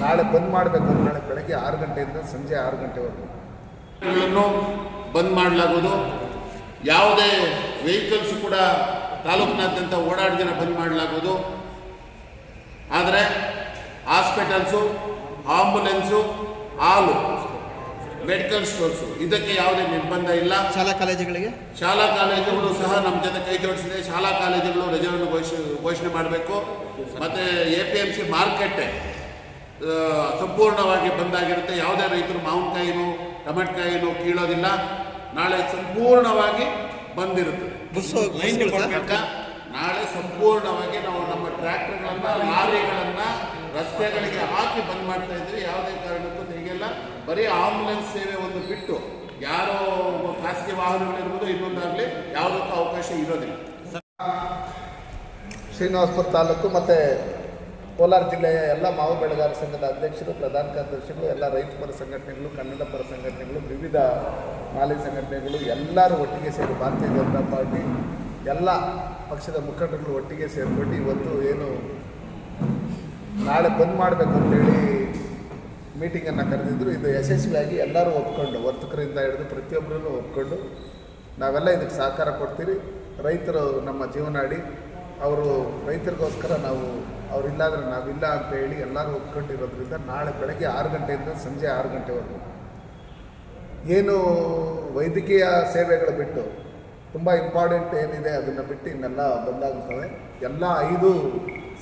ನಾಳೆ ಬಂದ್ ಮಾಡಬೇಕು. ನಾಳೆ ಬೆಳಗ್ಗೆ 6 ಗಂಟೆಯಿಂದ ಸಂಜೆ 6 ಗಂಟೆವರೆಗೂ ಬಂದ್ ಮಾಡಲಾಗುವುದು. ಯಾವುದೇ ವೆಹಿಕಲ್ಸ್ ಕೂಡ ತಾಲೂಕಿನಾದ್ಯಂತ ಓಡಾಡ್ದಿನ ಬಂದ್ ಮಾಡಲಾಗುವುದು. ಆದರೆ ಹಾಸ್ಪಿಟಲ್ಸು, ಆಂಬುಲೆನ್ಸು, ಹಾಲು, ಮೆಡಿಕಲ್ ಸ್ಟೋರ್ಸು ಇದಕ್ಕೆ ಯಾವುದೇ ನಿರ್ಬಂಧ ಇಲ್ಲ. ಶಾಲಾ ಕಾಲೇಜುಗಳು ಸಹ ನಮ್ಮ ಜೊತೆ ಕೈ ಜೋಡಿಸಿದೆ. ಶಾಲಾ ಕಾಲೇಜುಗಳು ರಜೆಯನ್ನು ಘೋಷಣೆ ಮಾಡಬೇಕು. ಮತ್ತು APMC ಮಾರ್ಕೆಟ್ ಸಂಪೂರ್ಣವಾಗಿ ಬಂದಾಗಿರುತ್ತೆ. ಯಾವುದೇ ರೈತರು ಮಾವಿನಕಾಯಿನೂ ಟೊಮೆಟೊಕಾಯಿನೂ ಕೀಳೋದಿಲ್ಲ. ನಾಳೆ ಸಂಪೂರ್ಣವಾಗಿ ಬಂದಿರುತ್ತದೆ. ನಾಳೆ ಸಂಪೂರ್ಣವಾಗಿ ನಾವು ನಮ್ಮ ಟ್ರ್ಯಾಕ್ಟರ್ಗಳನ್ನು, ಲಾರಿಗಳನ್ನು ರಸ್ತೆಗಳಿಗೆ ಹಾಕಿ ಬಂದ್ ಮಾಡ್ತಾ ಇದ್ವಿ. ಯಾವುದೇ ಕಾರಣಕ್ಕೂ ತೆಗೆಯಲ್ಲ. ಬರೀ ಆಂಬುಲೆನ್ಸ್ ಸೇವೆ ಒಂದು ಬಿಟ್ಟು ಯಾರೋ ಖಾಸಗಿ ವಾಹನಗಳಿರ್ಬೋದು, ಇನ್ನೊಂದಾಗಲಿ ಯಾವುದಕ್ಕೂ ಅವಕಾಶ ಇರೋದಿಲ್ಲ. ಶ್ರೀನಿವಾಸಪುರ ತಾಲೂಕು ಮತ್ತು ಕೋಲಾರ ಜಿಲ್ಲೆಯ ಎಲ್ಲ ಮಾವು ಬೆಳೆಗಾರ ಸಂಘದ ಅಧ್ಯಕ್ಷರು, ಪ್ರಧಾನ ಕಾರ್ಯದರ್ಶಿಗಳು, ಎಲ್ಲ ರೈತ ಪರ ಸಂಘಟನೆಗಳು, ಕನ್ನಡ ಪರ ಸಂಘಟನೆಗಳು, ವಿವಿಧ ಮಾಲಿ ಸಂಘಟನೆಗಳು ಎಲ್ಲರೂ ಒಟ್ಟಿಗೆ ಸೇರಿ ಭಾರತೀಯ ಜನತಾ ಪಾರ್ಟಿ ಎಲ್ಲ ಪಕ್ಷದ ಮುಖಂಡರುಗಳು ಒಟ್ಟಿಗೆ ಸೇರಿಕೊಂಡು ಇವತ್ತು ಏನು ನಾಳೆ ಬಂದ್ ಮಾಡಬೇಕು ಅಂತೇಳಿ ಮೀಟಿಂಗನ್ನು ಕರೆದಿದ್ದರು. ಇದು ಯಶಸ್ವಿಯಾಗಿ ಎಲ್ಲರೂ ಒಪ್ಕೊಂಡು, ವರ್ತಕರಿಂದ ಹಿಡಿದು ಪ್ರತಿಯೊಬ್ಬರನ್ನು ಒಪ್ಕೊಂಡು ನಾವೆಲ್ಲ ಇದಕ್ಕೆ ಸಹಕಾರ ಕೊಡ್ತೀರಿ. ರೈತರು ನಮ್ಮ ಜೀವನಾಡಿ, ಅವರು ರೈತರಿಗೋಸ್ಕರ ನಾವು ಅವರಿಲ್ಲಾಂದರೆ ನಾವಿಲ್ಲ ಅಂತ ಹೇಳಿ ಎಲ್ಲರೂ ಒಪ್ಕೊಂಡಿರೋದ್ರಿಂದ ನಾಳೆ ಬೆಳಗ್ಗೆ 6 ಗಂಟೆಯಿಂದ ಸಂಜೆ 6 ಗಂಟೆವರೆಗೂ ಏನು ವೈದ್ಯಕೀಯ ಸೇವೆಗಳು ಬಿಟ್ಟು ತುಂಬ ಇಂಪಾರ್ಟೆಂಟ್ ಏನಿದೆ ಅದನ್ನು ಬಿಟ್ಟು ಇನ್ನೆಲ್ಲ ಬಂದಾಗುತ್ತವೆ. ಎಲ್ಲ 5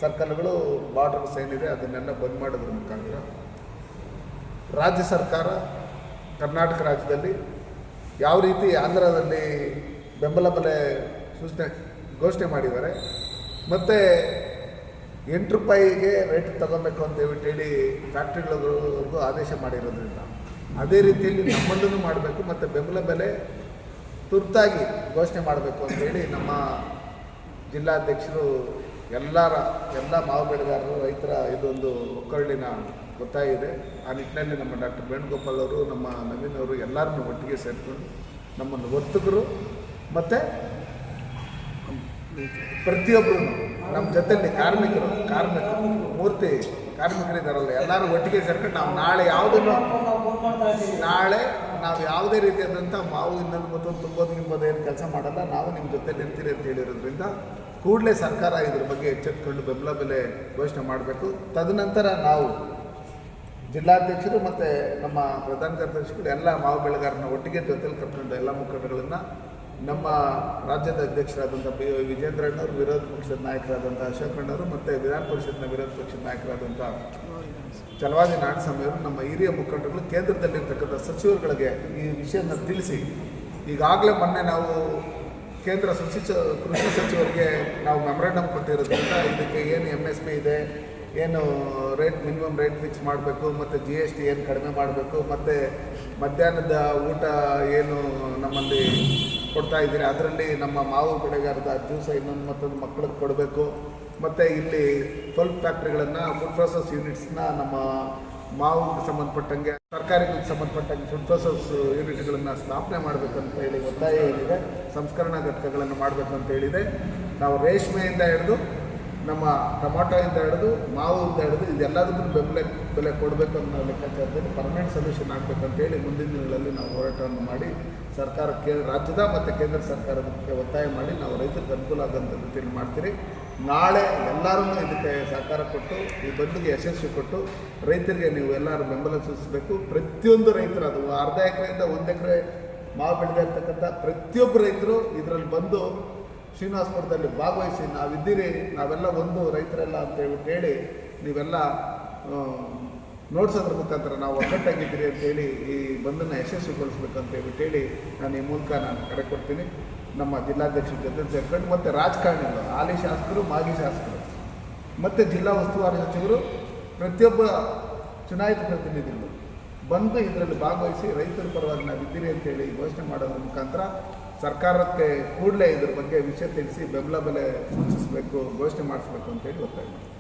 ಸರ್ಕಲ್ಗಳು ಬಾರ್ಡರ್ಸ್ ಏನಿದೆ ಅದನ್ನೆಲ್ಲ ಬಂದ್ ಮಾಡೋದ್ರ ಮುಖಾಂತರ ರಾಜ್ಯ ಸರ್ಕಾರ ಕರ್ನಾಟಕ ರಾಜ್ಯದಲ್ಲಿ ಯಾವ ರೀತಿ ಆಂಧ್ರದಲ್ಲಿ ಬೆಂಬಲ ಬೆಲೆ ಘೋಷಣೆ ಮಾಡಿದ್ದಾರೆ, ಮತ್ತು 8 ರೂಪಾಯಿಗೆ ರೇಟ್ ತಗೋಬೇಕು ಅಂತ ಹೇಳಿ ಫ್ಯಾಕ್ಟ್ರಿಗಳಿಗೂ ಆದೇಶ ಮಾಡಿರೋದ್ರಿಂದ ಅದೇ ರೀತಿಯಲ್ಲಿ ನಮ್ಮಲ್ಲೂ ಮಾಡಬೇಕು ಮತ್ತು ಬೆಂಬಲ ಬೆಲೆ ತುರ್ತಾಗಿ ಘೋಷಣೆ ಮಾಡಬೇಕು ಅಂತೇಳಿ ನಮ್ಮ ಜಿಲ್ಲಾಧ್ಯಕ್ಷರು ಎಲ್ಲ ಮಾವು ಬೆಳೆಗಾರರು, ರೈತರ ಇದೊಂದು ಒಕ್ಕಲಿನ ಒತ್ತಾಯ ಇದೆ. ಆ ನಿಟ್ಟಿನಲ್ಲಿ ನಮ್ಮ ಡಾಕ್ಟರ್ ವೇಣುಗೋಪಾಲ್ ಅವರು, ನಮ್ಮ ನವೀನ್ ಅವರು ಎಲ್ಲರನ್ನೂ ಒಟ್ಟಿಗೆ ಸೇರಿಕೊಂಡು ನಮ್ಮನ್ನು ವರ್ತಕರು ಮತ್ತು ಪ್ರತಿಯೊಬ್ಬರು ನಮ್ಮ ಜೊತೆಯಲ್ಲಿ ಕಾರ್ಮಿಕರು ಮೂರ್ತಿ ಕಾರ್ಮಿಕರಿದ್ದಾರಲ್ಲ ಎಲ್ಲರೂ ಒಟ್ಟಿಗೆ ಸೇರ್ಕೊಂಡು ನಾವು ನಾವು ಯಾವುದೇ ರೀತಿಯಾದಂಥ ಮಾವು ಇನ್ನೊಂದು ಮತ್ತೊಂದು ತುಂಬೋದು ಏನು ಕೆಲಸ ಮಾಡಲ್ಲ. ನಾವು ನಿಮ್ಮ ಜೊತೆ ನಿಂತಿರಿ ಅಂತ ಹೇಳಿರೋದ್ರಿಂದ ಕೂಡಲೇ ಸರ್ಕಾರ ಇದ್ರ ಬಗ್ಗೆ ಎಚ್ಚೆತ್ತುಕೊಂಡು ಬೆಂಬಲ ಬೆಲೆ ಘೋಷಣೆ ಮಾಡಬೇಕು. ತದನಂತರ ನಾವು ಜಿಲ್ಲಾಧ್ಯಕ್ಷರು ಮತ್ತು ನಮ್ಮ ಪ್ರಧಾನ ಕಾರ್ಯದರ್ಶಿಗಳು ಎಲ್ಲ ಮಾವು ಬೆಳೆಗಾರನ ಒಟ್ಟಿಗೆ ಜೊತೆಲಿ ಕರ್ಕೊಂಡು ಎಲ್ಲ ಮುಖಂಡಗಳನ್ನು ನಮ್ಮ ರಾಜ್ಯದ ಅಧ್ಯಕ್ಷರಾದಂಥ ವಿಜೇಂದ್ರಣ್ಣವರು, ವಿರೋಧ ಪಕ್ಷದ ನಾಯಕರಾದಂಥ ಅಶೋಕಣ್ಣವರು ಮತ್ತು ವಿಧಾನ ಪರಿಷತ್ನ ವಿರೋಧ ಪಕ್ಷದ ನಾಯಕರಾದಂಥ ಚಲವಾದಿ ನಾರಾಯಣಸ್ವಾಮಿಯವರು, ನಮ್ಮ ಹಿರಿಯ ಮುಖಂಡರುಗಳು ಕೇಂದ್ರದಲ್ಲಿರ್ತಕ್ಕಂಥ ಸಚಿವರುಗಳಿಗೆ ಈ ವಿಷಯನ ತಿಳಿಸಿ, ಈಗಾಗಲೇ ಮೊನ್ನೆ ನಾವು ಕೇಂದ್ರ ಕೃಷಿ ಸಚಿವರಿಗೆ ನಾವು ಮೆಮೊರಾಂಡಮ್ ಕೊಟ್ಟಿರೋದ್ರಿಂದ ಇದಕ್ಕೆ ಏನು MSP ಇದೆ, ಏನು ಮಿನಿಮಮ್ ರೇಟ್ ಫಿಕ್ಸ್ ಮಾಡಬೇಕು, ಮತ್ತು GST ಏನು ಕಡಿಮೆ ಮಾಡಬೇಕು, ಮತ್ತು ಮಧ್ಯಾಹ್ನದ ಊಟ ಏನು ನಮ್ಮಲ್ಲಿ ಕೊಡ್ತಾ ಇದ್ದೀರಿ ಅದರಲ್ಲಿ ನಮ್ಮ ಮಾವು ಬೆಳೆಗಾರದ ಜ್ಯೂಸ ಇನ್ನೊಂದು ಮತ್ತೊಂದು ಮಕ್ಕಳಿಗೆ ಕೊಡಬೇಕು, ಮತ್ತು ಇಲ್ಲಿ ಪಲ್ಪ್ ಫ್ಯಾಕ್ಟ್ರಿಗಳನ್ನು, ಫುಡ್ ಪ್ರೊಸೆಸ್ ಯೂನಿಟ್ಸ್ನ ನಮ್ಮ ಮಾವಿಗೆ ಸಂಬಂಧಪಟ್ಟಂಗೆ, ತರಕಾರಿಗಳಿಗೆ ಸಂಬಂಧಪಟ್ಟಂಗೆ ಫುಡ್ ಪ್ರೊಸೆಸ್ ಯೂನಿಟ್ಗಳನ್ನು ಸ್ಥಾಪನೆ ಮಾಡಬೇಕಂತ ಹೇಳಿ ಒತ್ತಾಯ ಏನಿದೆ, ಸಂಸ್ಕರಣಾ ಘಟಕಗಳನ್ನು ಮಾಡಬೇಕಂತ ಹೇಳಿದೆ. ನಾವು ರೇಷ್ಮೆಯಿಂದ ಹಿಡಿದು ನಮ್ಮ ಟೊಮಾಟೋಯಿಂದ ಹಿಡಿದು ಮಾವಿಂದ ಹಿಡಿದು ಇದೆಲ್ಲದಕ್ಕೂ ಬೆಲೆ ಕೊಡಬೇಕು ಅನ್ನೋ ಲೆಕ್ಕಾಚಾರದಲ್ಲಿ ಪರ್ಮನೆಂಟ್ ಸೊಲ್ಯೂಷನ್ ಆಗಬೇಕಂತೇಳಿ ಮುಂದಿನ ದಿನಗಳಲ್ಲಿ ನಾವು ಹೋರಾಟವನ್ನು ಮಾಡಿ ಸರ್ಕಾರಕ್ಕೆ, ರಾಜ್ಯದ ಮತ್ತು ಕೇಂದ್ರ ಸರ್ಕಾರಕ್ಕೆ ಒತ್ತಾಯ ಮಾಡಿ ನಾವು ರೈತರಿಗೆ ಅನುಕೂಲ ಆಗೋಂಥ ರೀತಿಯಲ್ಲಿ ಮಾಡ್ತೀರಿ. ನಾಳೆ ಎಲ್ಲರೂ ಇದಕ್ಕೆ ಸಹಕಾರ ಕೊಟ್ಟು ಈ ಬಂದ್ಗೆ ಯಶಸ್ವಿ ಕೊಟ್ಟು ರೈತರಿಗೆ ನೀವು ಎಲ್ಲರೂ ಬೆಂಬಲ ಸೂಚಿಸಬೇಕು. ಪ್ರತಿಯೊಂದು ರೈತರು, ಅದು ಅರ್ಧ ಎಕರೆಯಿಂದ 1 ಎಕರೆ ಮಾವು ಬೆಳೆದ ಇರ್ತಕ್ಕಂಥ ಪ್ರತಿಯೊಬ್ಬ ರೈತರು ಇದರಲ್ಲಿ ಬಂದು ಶ್ರೀನಿವಾಸಪುರದಲ್ಲಿ ಭಾಗವಹಿಸಿ ನಾವಿದ್ದೀರಿ, ನಾವೆಲ್ಲ ಒಂದು ರೈತರೆಲ್ಲ ಅಂತ ಹೇಳಿ ನೀವೆಲ್ಲ ನೋಡ್ಸೋದ್ರ ಮುಖಾಂತರ ನಾವು ಒಗ್ಗಟ್ಟಾಗಿದ್ದೀರಿ ಅಂತೇಳಿ ಈ ಬಂದನ್ನು ಯಶಸ್ವಿಗೊಳಿಸ್ಬೇಕಂತ ಹೇಳಿ ನಾನು ಈ ಮೂಲಕ ಕರೆ ಕೊಡ್ತೀನಿ. ನಮ್ಮ ಜಿಲ್ಲಾಧ್ಯಕ್ಷರ ಜೊತೆ ಸೇರ್ಕೊಂಡು ಮತ್ತು ರಾಜಕಾರಣಿಗಳು, ಹಾಲಿ ಶಾಸಕರು, ಮಾಜಿ ಶಾಸಕರು ಮತ್ತು ಜಿಲ್ಲಾ ಉಸ್ತುವಾರಿ ಸಚಿವರು, ಪ್ರತಿಯೊಬ್ಬ ಚುನಾಯಿತ ಪ್ರತಿನಿಧಿಗಳು ಬಂದು ಇದರಲ್ಲಿ ಭಾಗವಹಿಸಿ ರೈತರ ಪರವಾಗಿ ನಾವಿದ್ದೀರಿ ಅಂತೇಳಿ ಘೋಷಣೆ ಮಾಡೋದ್ರ ಮುಖಾಂತರ ಸರ್ಕಾರಕ್ಕೆ ಕೂಡಲೇ ಇದ್ರ ಬಗ್ಗೆ ವಿಷಯ ತಿಳಿಸಿ ಬೆಂಬಲ ಬೆಲೆ ಸೂಚಿಸಬೇಕು, ಘೋಷಣೆ ಮಾಡಿಸ್ಬೇಕು ಅಂತೇಳಿ ಒತ್ತಾಯ ಮಾಡ್ತೀವಿ.